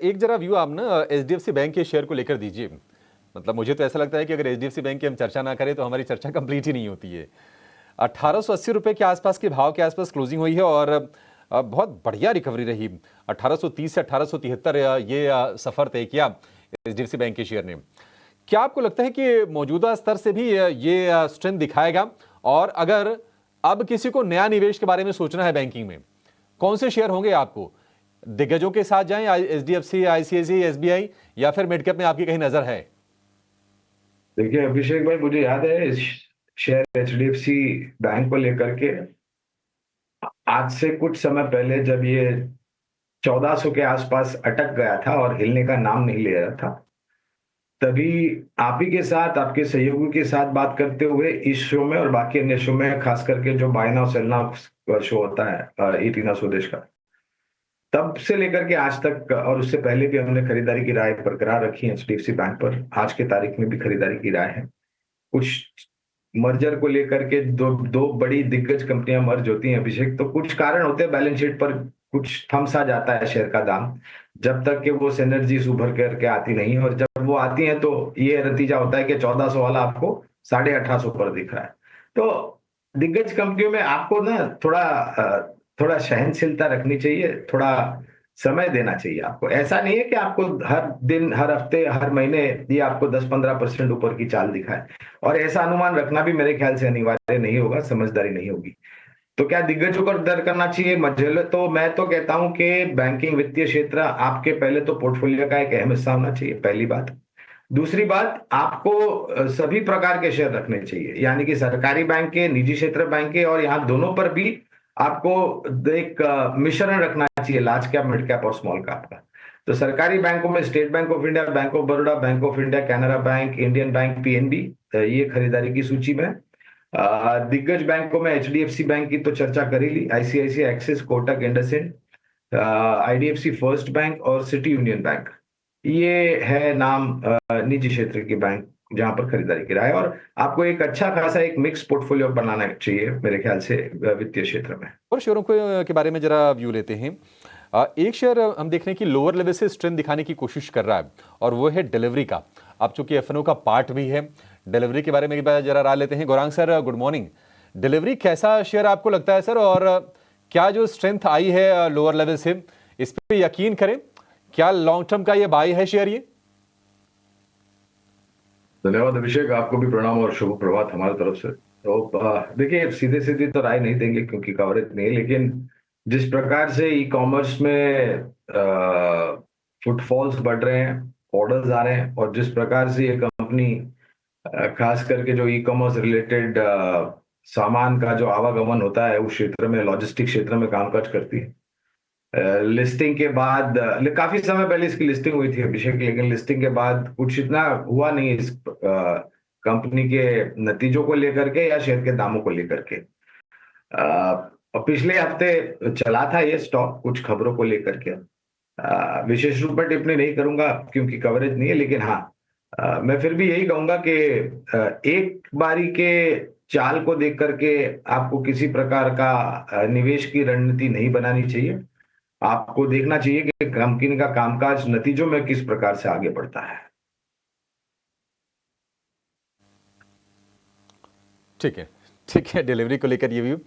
एक जरा व्यू आप ना एचडीएफसी बैंक के शेयर को लेकर दीजिए। मतलब मुझे तो ऐसा लगता है कि अगर एचडीएफसी बैंक की हम चर्चा ना करें तो हमारी चर्चा कंप्लीट ही नहीं होती है। 1880 रुपए के आसपास के भाव के आसपास क्लोजिंग हुई है और बहुत बढ़िया रिकवरी रही। 1830 से 1873 ये सफर तय किया एचडीएफसी बैंक के शेयर ने। क्या आपको लगता है कि मौजूदा स्तर से भी ये स्ट्रेंथ दिखाएगा? और अगर अब किसी को नया निवेश के बारे में सोचना है बैंकिंग में, कौन से शेयर होंगे आपको? दिग्गजों के साथ जाएं, एचडीएफसी, आईसीआईसीआई, एसबीआई, या फिर मिड कैप में आपकी कहीं नजर है? देखिए अभिषेक भाई, मुझे याद है इस शेयर एचडीएफसी बैंक को लेकर के आज से कुछ समय पहले जब ये 1400 के आसपास अटक गया था और हिलने का नाम नहीं ले रहा था, तभी आप ही के साथ, आपके सहयोगी के साथ बात करते हुए इस शो में और बाकी अन्य शो में, खास करके जो buy now sell now show होता है इटीना स्वदेश का, तब से लेकर के आज तक और उससे पहले भी हमने खरीदारी की राय बरकरार रखी है एचडीएफसी बैंक पर। आज के तारीख में भी खरीदारी की राय है। कुछ मर्जर को लेकर के दो दो बड़ी दिग्गज कंपनियां मर्ज होती हैं अभिषेक, तो कुछ कारण होते हैं बैलेंस शीट पर, कुछ थम सा जाता है शेयर का दाम जब तक कि वो सिनर्जीज उभर करके आती नहीं है। और जब वो आती हैं तो ये नतीजा होता है कि 1400 वाला आपको 1850 पर दिख रहा है। तो दिग्गज कंपनियों में आपको ना थोड़ा सहनशीलता रखनी चाहिए, थोड़ा समय देना चाहिए आपको। ऐसा नहीं है कि आपको हर दिन, हर हफ्ते, हर महीने ये आपको 10-15% ऊपर की चाल दिखाए, और ऐसा अनुमान रखना भी मेरे ख्याल से अनिवार्य नहीं होगा, समझदारी नहीं होगी। तो क्या दिग्गजों पर दर करना चाहिए? मुझे तो, मैं तो कहता हूं कि बैंकिंग वित्तीय क्षेत्र आपके पहले तो पोर्टफोलियो का एक अहम हिस्सा होना चाहिए, पहली बात। दूसरी बात, आपको सभी प्रकार के शेयर रखने चाहिए, यानी कि सरकारी बैंक के, निजी क्षेत्र बैंक के, और यहाँ दोनों पर भी आपको एक मिश्रण रखना चाहिए, लार्ज कैप, मिड कैप और स्मॉल कैप का। तो सरकारी बैंकों में state bank of India, bank of Baroda, bank of India, Canara bank, Indian bank, PNB, ये खरीदारी की सूची में। दिग्गज बैंकों में एचडीएफसी बैंक की तो चर्चा कर ही ली, ICICI, Axis, Kotak, IndusInd, IDFC First Bank और सिटी यूनियन बैंक, ये है नाम निजी क्षेत्र के बैंक जहां पर खरीदारी की राय है। और आपको एक अच्छा खासा एक मिक्स पोर्टफोलियो बनाना चाहिए मेरे ख्याल से वित्तीय क्षेत्र में। और शेयरों के बारे में जरा व्यू लेते हैं। एक शेयर हम देख रहे हैं कि लोअर लेवल से स्ट्रेंथ दिखाने की कोशिश कर रहा है और वो है डिलीवरी का। अब चूंकि एफएनओ का पार्ट भी है, डिलीवरी के बारे में एक बार जरा राय लेते हैं। Gaurang sir, good morning. Delivery कैसा शेयर आपको लगता है सर, और क्या जो स्ट्रेंथ आई है लोअर लेवल से, इस पर यकीन करें? क्या लॉन्ग टर्म का ये बाय है शेयर ये? धन्यवाद अभिषेक, आपको भी प्रणाम और शुभ प्रभात हमारी तरफ से। तो देखिए, सीधे सीधे तो राय नहीं देंगे क्योंकि कवरेज नहीं है, लेकिन जिस प्रकार से ई कॉमर्स में फुटफॉल्स बढ़ रहे हैं, ऑर्डर्स आ रहे हैं, और जिस प्रकार से ये कंपनी खास करके जो ई कॉमर्स रिलेटेड सामान का जो आवागमन होता है उस क्षेत्र में, लॉजिस्टिक क्षेत्र में कामकाज करती है, लिस्टिंग के बाद, काफी समय पहले इसकी लिस्टिंग हुई थी अभिषेक, लेकिन लिस्टिंग के बाद कुछ इतना हुआ नहीं इस कंपनी के नतीजों को लेकर के या शेयर के दामों को लेकर के। और पिछले हफ्ते चला था ये स्टॉक कुछ खबरों को लेकर के। विशेष रूप पर टिप्पणी नहीं करूंगा क्योंकि कवरेज नहीं है, लेकिन हाँ, मैं फिर भी यही कहूंगा कि एक बारी के चाल को देख करके आपको किसी प्रकार का निवेश की रणनीति नहीं बनानी चाहिए। आपको देखना चाहिए कि कंपनी का कामकाज नतीजों में किस प्रकार से आगे बढ़ता है। ठीक है, ठीक है, डिलीवरी को लेकर ये व्यू।